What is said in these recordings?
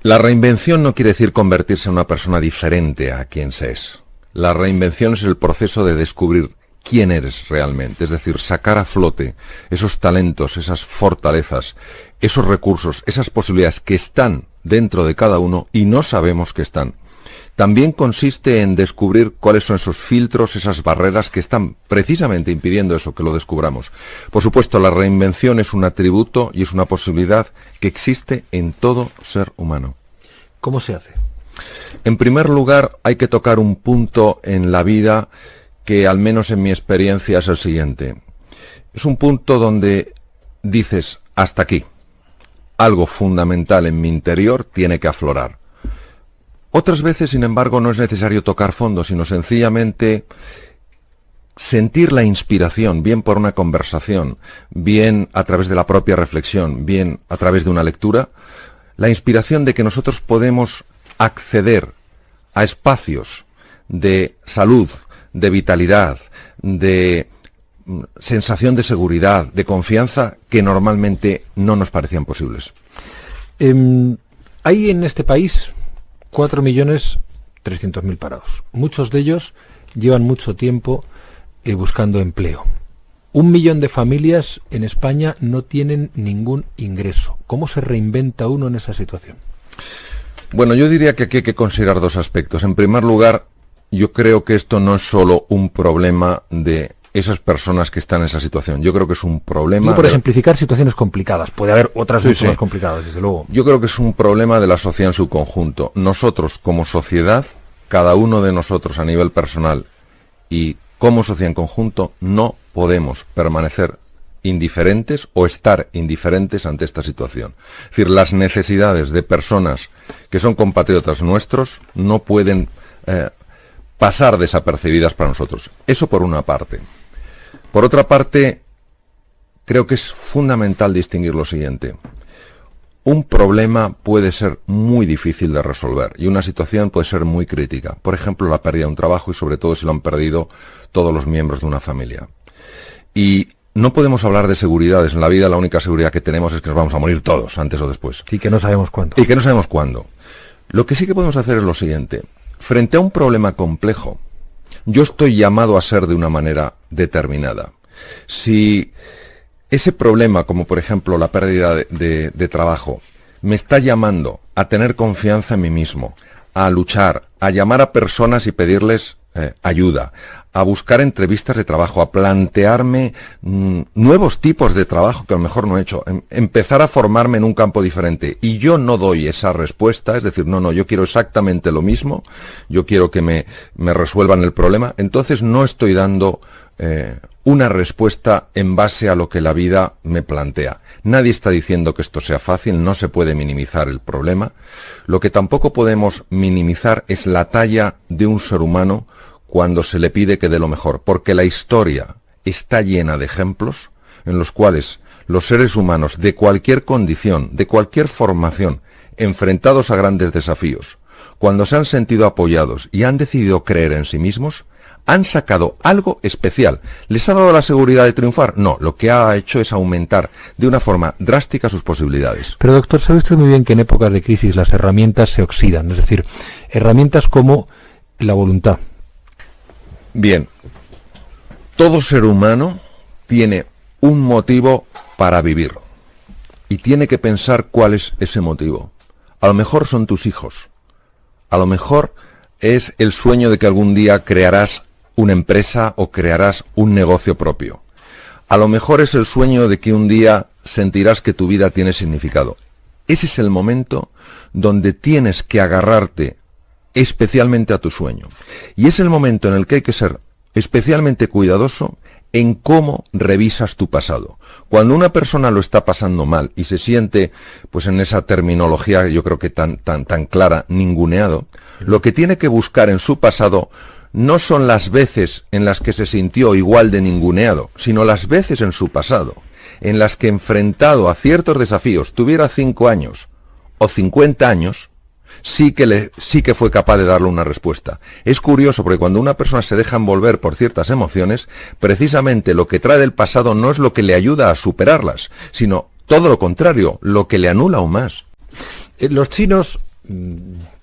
La reinvención no quiere decir convertirse en una persona diferente a quien se es. La reinvención es el proceso de descubrir quién eres realmente, es decir, sacar a flote esos talentos, esas fortalezas, esos recursos, esas posibilidades que están dentro de cada uno y no sabemos que están. También consiste en descubrir cuáles son esos filtros, esas barreras que están precisamente impidiendo eso, que lo descubramos. Por supuesto, la reinvención es un atributo y es una posibilidad que existe en todo ser humano. ¿Cómo se hace? En primer lugar, hay que tocar un punto en la vida que, al menos en mi experiencia, es el siguiente. Es un punto donde dices, hasta aquí. Algo fundamental en mi interior tiene que aflorar. Otras veces, sin embargo, no es necesario tocar fondo, sino sencillamente sentir la inspiración, bien por una conversación, bien a través de la propia reflexión, bien a través de una lectura, la inspiración de que nosotros podemos acceder a espacios de salud, de vitalidad, de sensación de seguridad, de confianza, que normalmente no nos parecían posibles. Hay en este país 4.300.000 parados. Muchos de ellos llevan mucho tiempo buscando empleo. 1 millón de familias en España no tienen ningún ingreso. ¿Cómo se reinventa uno en esa situación? Bueno, yo diría que aquí hay que considerar dos aspectos. En primer lugar, yo creo que esto no es solo un problema de esas personas que están en esa situación. Yo creo que es un problema... Y por ejemplificar situaciones complicadas. Puede haber otras mucho más complicadas, desde luego. Yo creo que es un problema de la sociedad en su conjunto. Nosotros, como sociedad, cada uno de nosotros a nivel personal y como sociedad en conjunto, no podemos permanecer indiferentes o estar indiferentes ante esta situación. Es decir, las necesidades de personas que son compatriotas nuestros no pueden pasar desapercibidas para nosotros. Eso por una parte. Por otra parte, creo que es fundamental distinguir lo siguiente. Un problema puede ser muy difícil de resolver y una situación puede ser muy crítica. Por ejemplo, la pérdida de un trabajo y sobre todo si lo han perdido todos los miembros de una familia. Y no podemos hablar de seguridades. En la vida la única seguridad que tenemos es que nos vamos a morir todos, antes o después. Y que no sabemos cuándo. Y que no sabemos cuándo. Lo que sí que podemos hacer es lo siguiente. Frente a un problema complejo, yo estoy llamado a ser de una manera determinada. Si ese problema, como por ejemplo la pérdida de trabajo, me está llamando a tener confianza en mí mismo, a luchar, a llamar a personas y pedirles ayuda, a buscar entrevistas de trabajo, a plantearme nuevos tipos de trabajo que a lo mejor no he hecho, empezar a formarme en un campo diferente, y yo no doy esa respuesta, es decir, no, yo quiero exactamente lo mismo, yo quiero que me resuelvan el problema, entonces no estoy dando una respuesta en base a lo que la vida me plantea. Nadie está diciendo que esto sea fácil, no se puede minimizar el problema. Lo que tampoco podemos minimizar es la talla de un ser humano cuando se le pide que dé lo mejor, porque la historia está llena de ejemplos en los cuales los seres humanos de cualquier condición, de cualquier formación, enfrentados a grandes desafíos, cuando se han sentido apoyados y han decidido creer en sí mismos, han sacado algo especial. ¿Les ha dado la seguridad de triunfar? No, lo que ha hecho es aumentar de una forma drástica sus posibilidades. Pero doctor, sabe usted muy bien que en épocas de crisis las herramientas se oxidan, es decir, herramientas como la voluntad. Bien, todo ser humano tiene un motivo para vivir y tiene que pensar cuál es ese motivo. A lo mejor son tus hijos, a lo mejor es el sueño de que algún día crearás una empresa o crearás un negocio propio. A lo mejor es el sueño de que un día sentirás que tu vida tiene significado. Ese es el momento donde tienes que agarrarte especialmente a tu sueño. Y es el momento en el que hay que ser especialmente cuidadoso en cómo revisas tu pasado. Cuando una persona lo está pasando mal y se siente, pues en esa terminología yo creo que tan clara, ninguneado, lo que tiene que buscar en su pasado no son las veces en las que se sintió igual de ninguneado, sino las veces en su pasado, en las que enfrentado a ciertos desafíos, tuviera 5 años o 50 años, sí que fue capaz de darle una respuesta. Es curioso porque cuando una persona se deja envolver por ciertas emociones, precisamente lo que trae del pasado no es lo que le ayuda a superarlas, sino todo lo contrario, lo que le anula aún más. Los chinos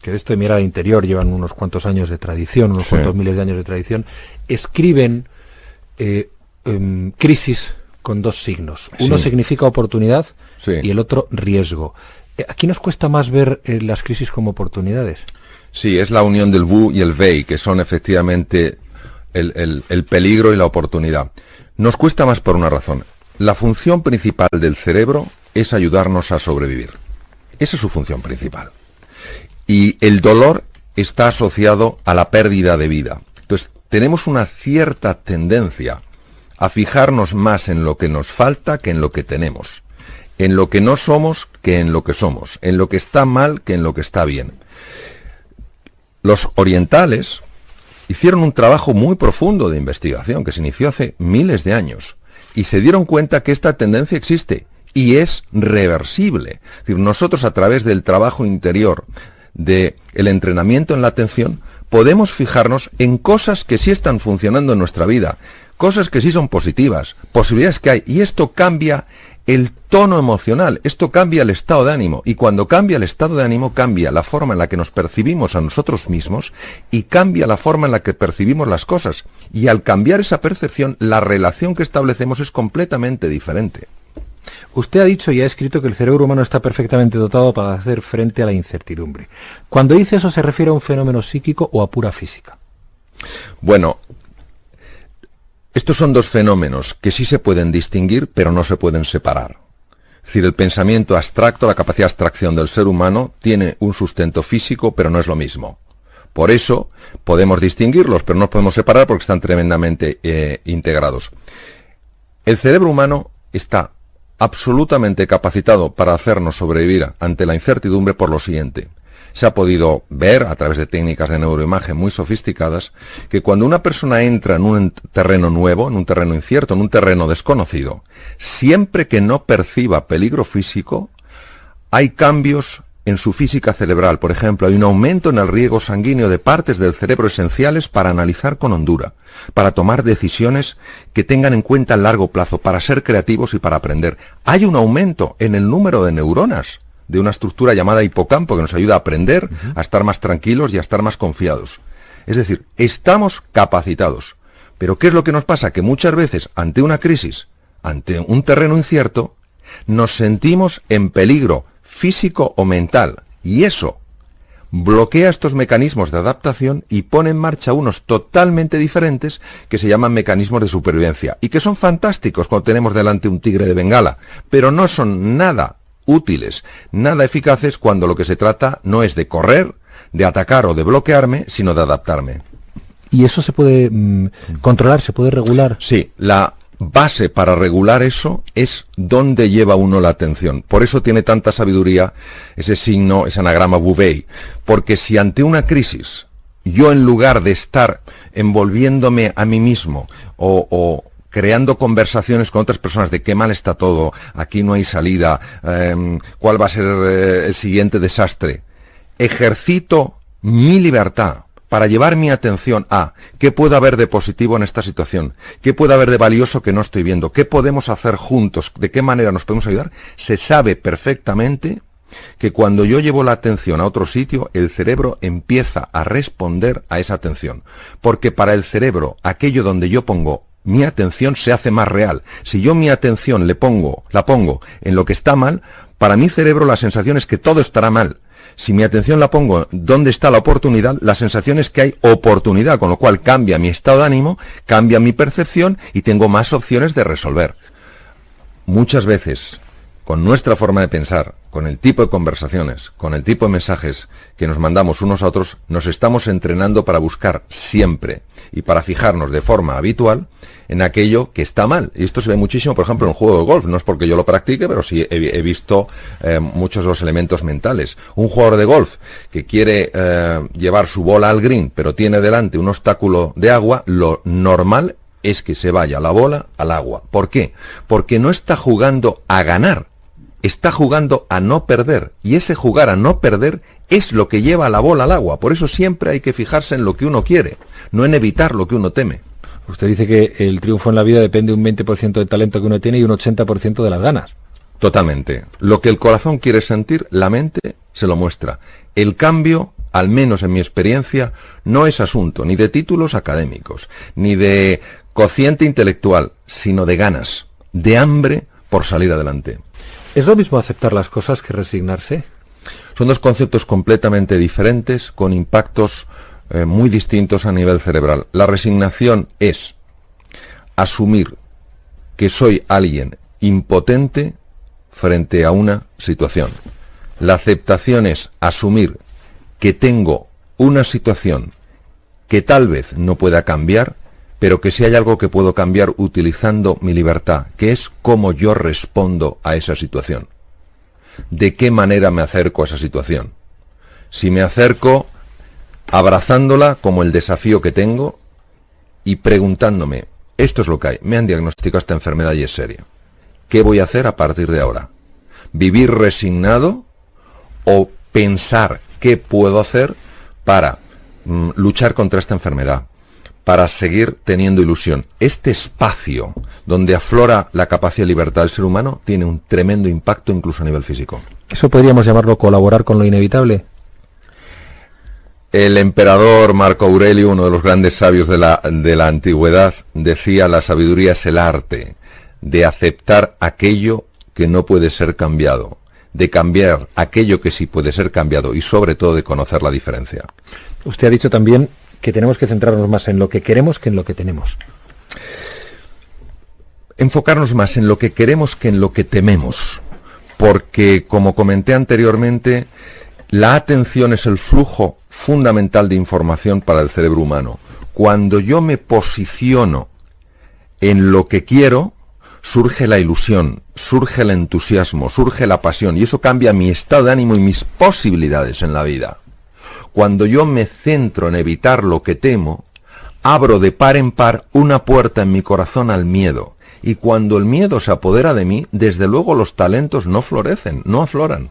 que de esto de mirada interior llevan unos cuantos años de tradición, unos cuantos miles de años de tradición, escriben crisis con dos signos. Uno significa oportunidad y el otro riesgo. ¿Aquí nos cuesta más ver las crisis como oportunidades? Sí, es la unión del vu y el vei, que son efectivamente el peligro y la oportunidad. Nos cuesta más por una razón. La función principal del cerebro es ayudarnos a sobrevivir. Esa es su función principal. Y el dolor está asociado a la pérdida de vida. Entonces, tenemos una cierta tendencia a fijarnos más en lo que nos falta que en lo que tenemos. En lo que no somos que en lo que somos. En lo que está mal que en lo que está bien. Los orientales hicieron un trabajo muy profundo de investigación que se inició hace miles de años y se dieron cuenta que esta tendencia existe y es reversible. Es decir, nosotros a través del trabajo interior, del entrenamiento en la atención, podemos fijarnos en cosas que sí están funcionando en nuestra vida, cosas que sí son positivas, posibilidades que hay, y esto cambia el tono emocional, esto cambia el estado de ánimo, y cuando cambia el estado de ánimo cambia la forma en la que nos percibimos a nosotros mismos y cambia la forma en la que percibimos las cosas, y al cambiar esa percepción la relación que establecemos es completamente diferente. Usted ha dicho y ha escrito que el cerebro humano está perfectamente dotado para hacer frente a la incertidumbre. Cuando dice eso, ¿se refiere a un fenómeno psíquico o a pura física? Bueno, estos son dos fenómenos que sí se pueden distinguir, pero no se pueden separar. Es decir, el pensamiento abstracto, la capacidad de abstracción del ser humano, tiene un sustento físico, pero no es lo mismo. Por eso podemos distinguirlos, pero no los podemos separar porque están tremendamente integrados. El cerebro humano está absolutamente capacitado para hacernos sobrevivir ante la incertidumbre por lo siguiente. Se ha podido ver, a través de técnicas de neuroimagen muy sofisticadas, que cuando una persona entra en un terreno nuevo, en un terreno incierto, en un terreno desconocido, siempre que no perciba peligro físico, hay cambios en su física cerebral. Por ejemplo, hay un aumento en el riego sanguíneo de partes del cerebro esenciales para analizar con hondura, para tomar decisiones que tengan en cuenta el largo plazo, para ser creativos y para aprender. Hay un aumento en el número de neuronas de una estructura llamada hipocampo que nos ayuda a aprender, a estar más tranquilos y a estar más confiados. Es decir, estamos capacitados. Pero ¿qué es lo que nos pasa? Que muchas veces, ante una crisis, ante un terreno incierto, nos sentimos en peligro físico o mental. Y eso bloquea estos mecanismos de adaptación y pone en marcha unos totalmente diferentes que se llaman mecanismos de supervivencia. Y que son fantásticos cuando tenemos delante un tigre de Bengala. Pero no son nada útiles, nada eficaces cuando lo que se trata no es de correr, de atacar o de bloquearme, sino de adaptarme. ¿Y eso se puede controlar, se puede regular? Sí, la base para regular eso es dónde lleva uno la atención. Por eso tiene tanta sabiduría ese signo, ese anagrama Bouvey. Porque si ante una crisis, yo en lugar de estar envolviéndome a mí mismo o creando conversaciones con otras personas de qué mal está todo, aquí no hay salida, cuál va a ser el siguiente desastre, ejercito mi libertad para llevar mi atención a qué puede haber de positivo en esta situación, qué puede haber de valioso que no estoy viendo, qué podemos hacer juntos, de qué manera nos podemos ayudar. Se sabe perfectamente que cuando yo llevo la atención a otro sitio, el cerebro empieza a responder a esa atención, porque para el cerebro aquello donde yo pongo mi atención se hace más real. Si yo mi atención la pongo en lo que está mal, para mi cerebro la sensación es que todo estará mal. Si mi atención la pongo donde está la oportunidad, la sensación es que hay oportunidad, con lo cual cambia mi estado de ánimo, cambia mi percepción y tengo más opciones de resolver. Muchas veces, con nuestra forma de pensar, con el tipo de conversaciones, con el tipo de mensajes que nos mandamos unos a otros, nos estamos entrenando para buscar siempre y para fijarnos de forma habitual en aquello que está mal. Y esto se ve muchísimo, por ejemplo, en un juego de golf. No es porque yo lo practique, pero sí he visto muchos de los elementos mentales. Un jugador de golf que quiere llevar su bola al green, pero tiene delante un obstáculo de agua, lo normal es que se vaya la bola al agua. ¿Por qué? Porque no está jugando a ganar, está jugando a no perder. Y ese jugar a no perder es lo que lleva la bola al agua. Por eso siempre hay que fijarse en lo que uno quiere, no en evitar lo que uno teme. Usted dice que el triunfo en la vida depende un 20% del talento que uno tiene y un 80% de las ganas. Totalmente. Lo que el corazón quiere sentir, la mente se lo muestra. El cambio, al menos en mi experiencia, no es asunto ni de títulos académicos, ni de cociente intelectual, sino de ganas, de hambre por salir adelante. ¿Es lo mismo aceptar las cosas que resignarse? Son dos conceptos completamente diferentes, con impactos muy distintos a nivel cerebral. La resignación es asumir que soy alguien impotente frente a una situación. La aceptación es asumir que tengo una situación que tal vez no pueda cambiar, pero que sí hay algo que puedo cambiar utilizando mi libertad, que es cómo yo respondo a esa situación. ¿De qué manera me acerco a esa situación? Si me acerco abrazándola como el desafío que tengo y preguntándome, esto es lo que hay, me han diagnosticado esta enfermedad y es seria. ¿Qué voy a hacer a partir de ahora? ¿Vivir resignado o pensar qué puedo hacer para luchar contra esta enfermedad, para seguir teniendo ilusión? Este espacio donde aflora la capacidad de libertad del ser humano tiene un tremendo impacto incluso a nivel físico. ¿Eso podríamos llamarlo colaborar con lo inevitable? El emperador Marco Aurelio, uno de los grandes sabios de la antigüedad, decía: la sabiduría es el arte de aceptar aquello que no puede ser cambiado, de cambiar aquello que sí puede ser cambiado y sobre todo de conocer la diferencia. Usted ha dicho también que tenemos que centrarnos más en lo que queremos que en lo que tenemos. Enfocarnos más en lo que queremos que en lo que tememos, porque, como comenté anteriormente, la atención es el flujo fundamental de información para el cerebro humano. Cuando yo me posiciono en lo que quiero, surge la ilusión, surge el entusiasmo, surge la pasión, y eso cambia mi estado de ánimo y mis posibilidades en la vida. Cuando yo me centro en evitar lo que temo, abro de par en par una puerta en mi corazón al miedo. Y cuando el miedo se apodera de mí, desde luego los talentos no florecen, no afloran.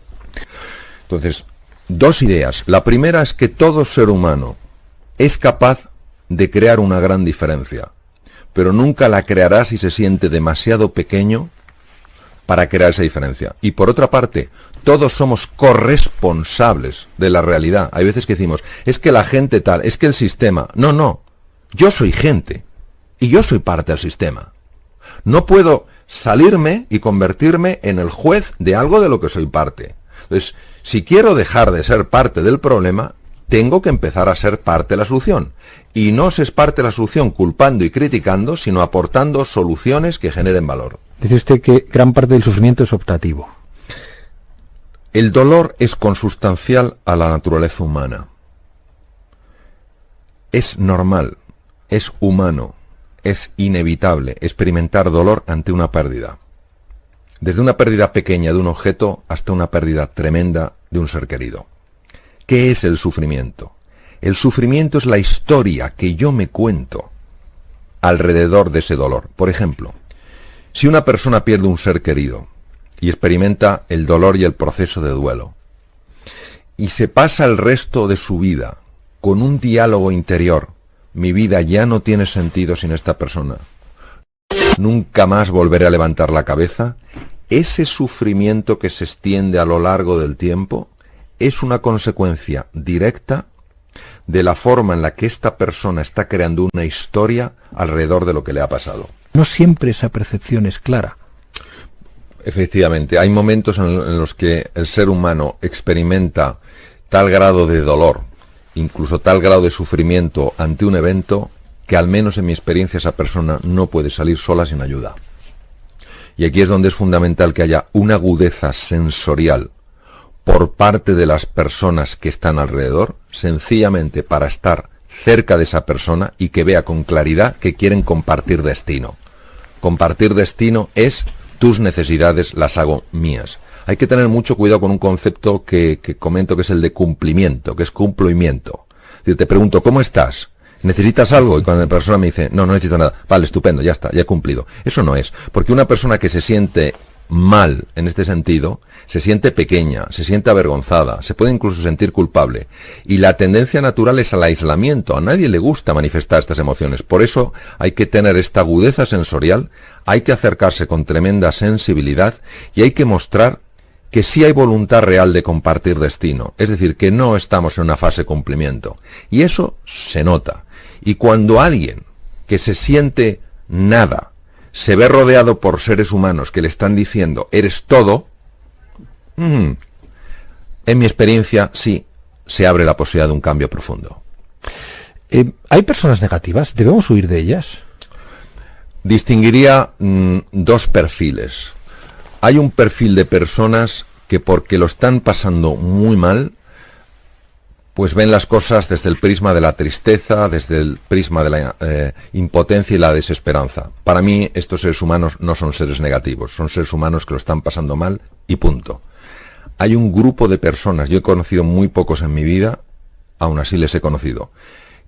Entonces, dos ideas. La primera es que todo ser humano es capaz de crear una gran diferencia, pero nunca la creará si se siente demasiado pequeño para crear esa diferencia. Y por otra parte, todos somos corresponsables de la realidad. Hay veces que decimos, es que la gente tal, es que el sistema. No, no. Yo soy gente y yo soy parte del sistema. No puedo salirme y convertirme en el juez de algo de lo que soy parte. Entonces, si quiero dejar de ser parte del problema, tengo que empezar a ser parte de la solución. Y no se es parte de la solución culpando y criticando, sino aportando soluciones que generen valor. Dice usted que gran parte del sufrimiento es optativo. El dolor es consustancial a la naturaleza humana. Es normal, es humano, es inevitable experimentar dolor ante una pérdida. Desde una pérdida pequeña de un objeto hasta una pérdida tremenda de un ser querido. ¿Qué es el sufrimiento? El sufrimiento es la historia que yo me cuento alrededor de ese dolor. Por ejemplo, si una persona pierde un ser querido y experimenta el dolor y el proceso de duelo, y se pasa el resto de su vida con un diálogo interior: mi vida ya no tiene sentido sin esta persona, nunca más volveré a levantar la cabeza, ese sufrimiento que se extiende a lo largo del tiempo es una consecuencia directa de la forma en la que esta persona está creando una historia alrededor de lo que le ha pasado. No siempre esa percepción es clara. Efectivamente, hay momentos en los que el ser humano experimenta tal grado de dolor, incluso tal grado de sufrimiento ante un evento, que al menos en mi experiencia esa persona no puede salir sola sin ayuda. Y aquí es donde es fundamental que haya una agudeza sensorial por parte de las personas que están alrededor, sencillamente para estar cerca de esa persona y que vea con claridad que quieren compartir destino. Compartir destino es: tus necesidades las hago mías. Hay que tener mucho cuidado con un concepto que comento, que es el de cumplimiento, que es cumplimiento. Es decir, te pregunto, ¿cómo estás? ¿Necesitas algo? Y cuando la persona me dice, no necesito nada, vale, estupendo, ya está, ya he cumplido. Eso no es, porque una persona que se siente mal en este sentido, se siente pequeña, se siente avergonzada, se puede incluso sentir culpable. Y la tendencia natural es al aislamiento. A nadie le gusta manifestar estas emociones. Por eso hay que tener esta agudeza sensorial, hay que acercarse con tremenda sensibilidad y hay que mostrar que sí hay voluntad real de compartir destino, es decir, que no estamos en una fase de cumplimiento. Y eso se nota. Y cuando alguien que se siente nada, se ve rodeado por seres humanos que le están diciendo, eres todo, en mi experiencia, sí, se abre la posibilidad de un cambio profundo. ¿Hay personas negativas? ¿Debemos huir de ellas? Distinguiría dos perfiles. Hay un perfil de personas que porque lo están pasando muy mal, pues ven las cosas desde el prisma de la tristeza, desde el prisma de la impotencia y la desesperanza. Para mí, estos seres humanos no son seres negativos, son seres humanos que lo están pasando mal y punto. Hay un grupo de personas, yo he conocido muy pocos en mi vida, aún así les he conocido,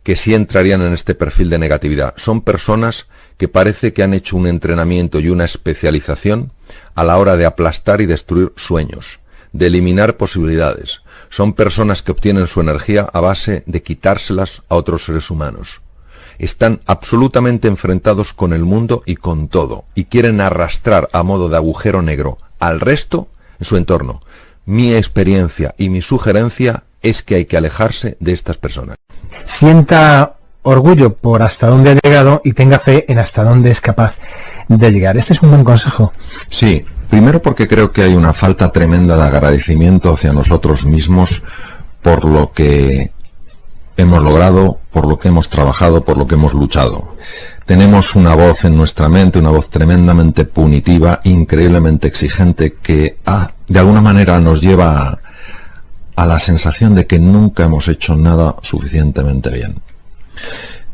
que sí entrarían en este perfil de negatividad. Son personas que parece que han hecho un entrenamiento y una especialización a la hora de aplastar y destruir sueños, de eliminar posibilidades. Son personas que obtienen su energía a base de quitárselas a otros seres humanos. Están absolutamente enfrentados con el mundo y con todo, y quieren arrastrar a modo de agujero negro al resto en su entorno. Mi experiencia y mi sugerencia es que hay que alejarse de estas personas. Sienta orgullo por hasta dónde ha llegado y tenga fe en hasta dónde es capaz de llegar. Este es un buen consejo. Sí, primero porque creo que hay una falta tremenda de agradecimiento hacia nosotros mismos por lo que hemos logrado, por lo que hemos trabajado, por lo que hemos luchado. Tenemos una voz en nuestra mente, una voz tremendamente punitiva, increíblemente exigente, que de alguna manera nos lleva a la sensación de que nunca hemos hecho nada suficientemente bien.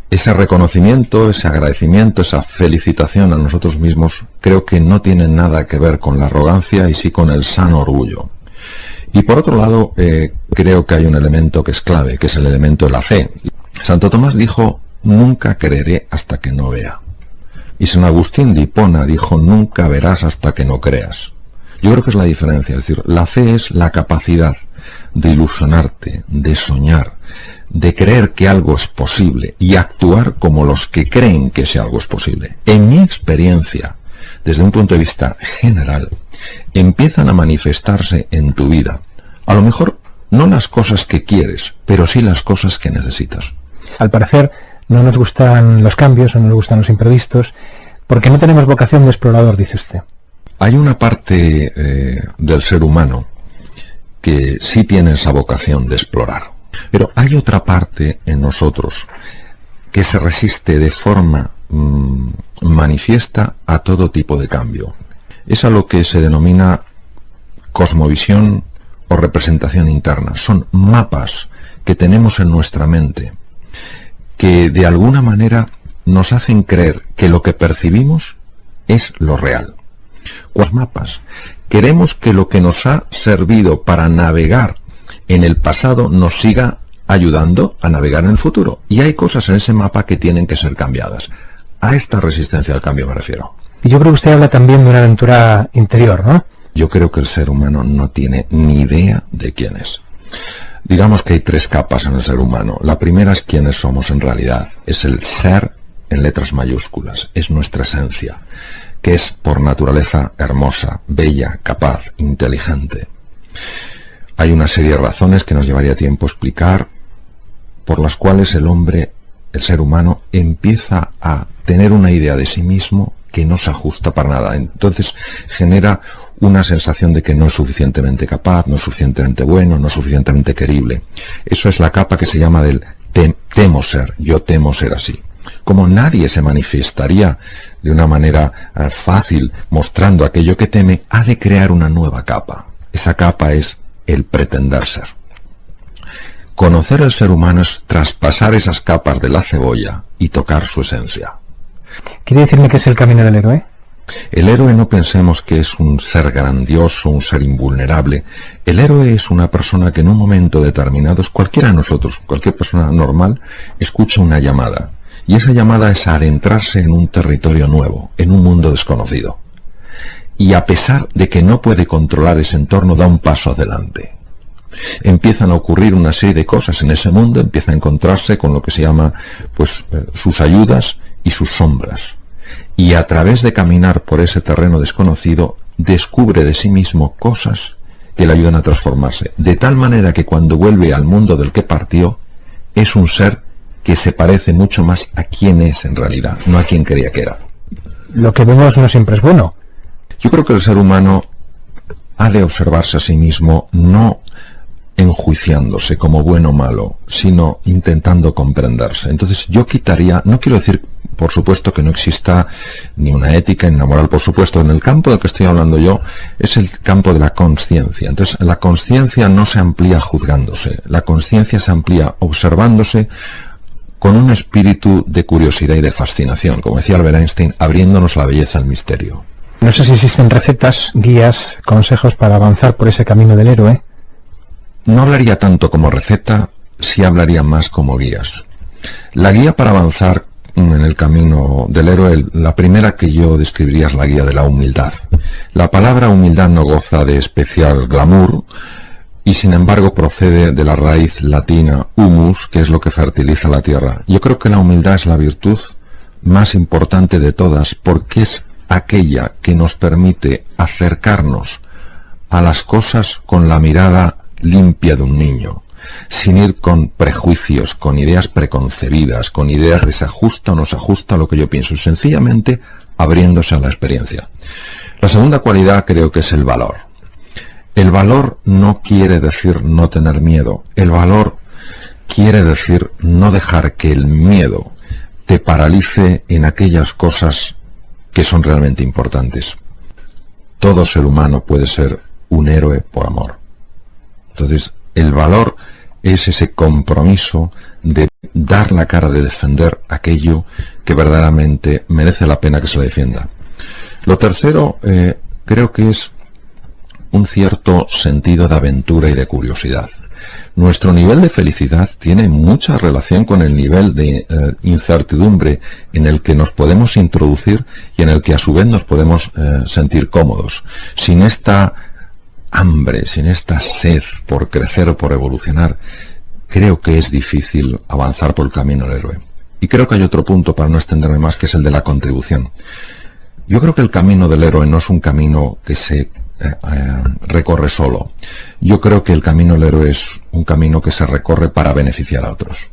Ese reconocimiento, ese agradecimiento, esa felicitación a nosotros mismos, creo que no tiene nada que ver con la arrogancia y sí con el sano orgullo. Y por otro lado, creo que hay un elemento que es clave, que es el elemento de la fe. Santo Tomás dijo, nunca creeré hasta que no vea. Y San Agustín de Hipona dijo, nunca verás hasta que no creas. Yo creo que es la diferencia, es decir, la fe es la capacidad de ilusionarte, de soñar, de creer que algo es posible y actuar como los que creen que ese algo es posible. En mi experiencia, desde un punto de vista general, empiezan a manifestarse en tu vida, a lo mejor no las cosas que quieres, pero sí las cosas que necesitas. Al parecer no nos gustan los cambios, no nos gustan los imprevistos, porque no tenemos vocación de explorador, dice usted. Hay una parte del ser humano que sí tiene esa vocación de explorar, pero hay otra parte en nosotros que se resiste de forma manifiesta a todo tipo de cambio. Es a lo que se denomina cosmovisión o representación interna. Son mapas que tenemos en nuestra mente que de alguna manera nos hacen creer que lo que percibimos es lo real. ¿Cuáles mapas? Queremos que lo que nos ha servido para navegar en el pasado nos siga ayudando a navegar en el futuro. Y hay cosas en ese mapa que tienen que ser cambiadas. A esta resistencia al cambio me refiero. Y yo creo que usted habla también de una aventura interior, ¿no? Yo creo que el ser humano no tiene ni idea de quién es. Digamos que hay tres capas en el ser humano. La primera es quiénes somos en realidad. Es el ser en letras mayúsculas. Es nuestra esencia, que es por naturaleza hermosa, bella, capaz, inteligente. Hay una serie de razones que nos llevaría tiempo explicar, por las cuales el hombre, el ser humano, empieza a tener una idea de sí mismo que no se ajusta para nada. Entonces genera una sensación de que no es suficientemente capaz, no es suficientemente bueno, no es suficientemente querible. Eso es la capa que se llama del temo ser, yo temo ser así. Como nadie se manifestaría de una manera fácil mostrando aquello que teme, ha de crear una nueva capa. Esa capa es el pretender ser. Conocer el ser humano es traspasar esas capas de la cebolla y tocar su esencia. ¿Quiere decirme que es el camino del héroe? El héroe no pensemos que es un ser grandioso, un ser invulnerable. El héroe es una persona que en un momento determinado, cualquiera de nosotros, cualquier persona normal, escucha una llamada. Y esa llamada es adentrarse en un territorio nuevo, en un mundo desconocido. Y a pesar de que no puede controlar ese entorno, da un paso adelante. Empiezan a ocurrir una serie de cosas en ese mundo, empieza a encontrarse con lo que se llama sus ayudas y sus sombras. Y a través de caminar por ese terreno desconocido, descubre de sí mismo cosas que le ayudan a transformarse, de tal manera que cuando vuelve al mundo del que partió, es un ser que se parece mucho más a quien es en realidad, no a quien creía que era. Lo que vemos no siempre es bueno. Yo creo que el ser humano ha de observarse a sí mismo no enjuiciándose como bueno o malo, sino intentando comprenderse. Entonces yo quitaría, no quiero decir, por supuesto, que no exista ni una ética ni una moral, por supuesto, en el campo del que estoy hablando yo es el campo de la conciencia. Entonces la conciencia no se amplía juzgándose, la conciencia se amplía observándose con un espíritu de curiosidad y de fascinación, como decía Albert Einstein, abriéndonos la belleza al misterio. No sé si existen recetas, guías, consejos para avanzar por ese camino del héroe. No hablaría tanto como receta, sí hablaría más como guías. La guía para avanzar en el camino del héroe, la primera que yo describiría es la guía de la humildad. La palabra humildad no goza de especial glamour y sin embargo procede de la raíz latina humus, que es lo que fertiliza la tierra. Yo creo que la humildad es la virtud más importante de todas porque es aquella que nos permite acercarnos a las cosas con la mirada limpia de un niño, sin ir con prejuicios, con ideas preconcebidas, con ideas de se ajusta o no se ajusta a lo que yo pienso, sencillamente abriéndose a la experiencia. La segunda cualidad creo que es el valor. El valor no quiere decir no tener miedo, el valor quiere decir no dejar que el miedo te paralice en aquellas cosas que son realmente importantes. Todo ser humano puede ser un héroe por amor. Entonces, el valor es ese compromiso de dar la cara, de defender aquello que verdaderamente merece la pena que se le defienda. Lo tercero, creo que es un cierto sentido de aventura y de curiosidad. Nuestro nivel de felicidad tiene mucha relación con el nivel de incertidumbre en el que nos podemos introducir y en el que a su vez nos podemos sentir cómodos. Sin esta hambre, sin esta sed por crecer o por evolucionar, creo que es difícil avanzar por el camino del héroe. Y creo que hay otro punto, para no extenderme más, que es el de la contribución. Yo creo que el camino del héroe no es un camino que se recorre solo. Yo creo que el camino del héroe es un camino que se recorre para beneficiar a otros.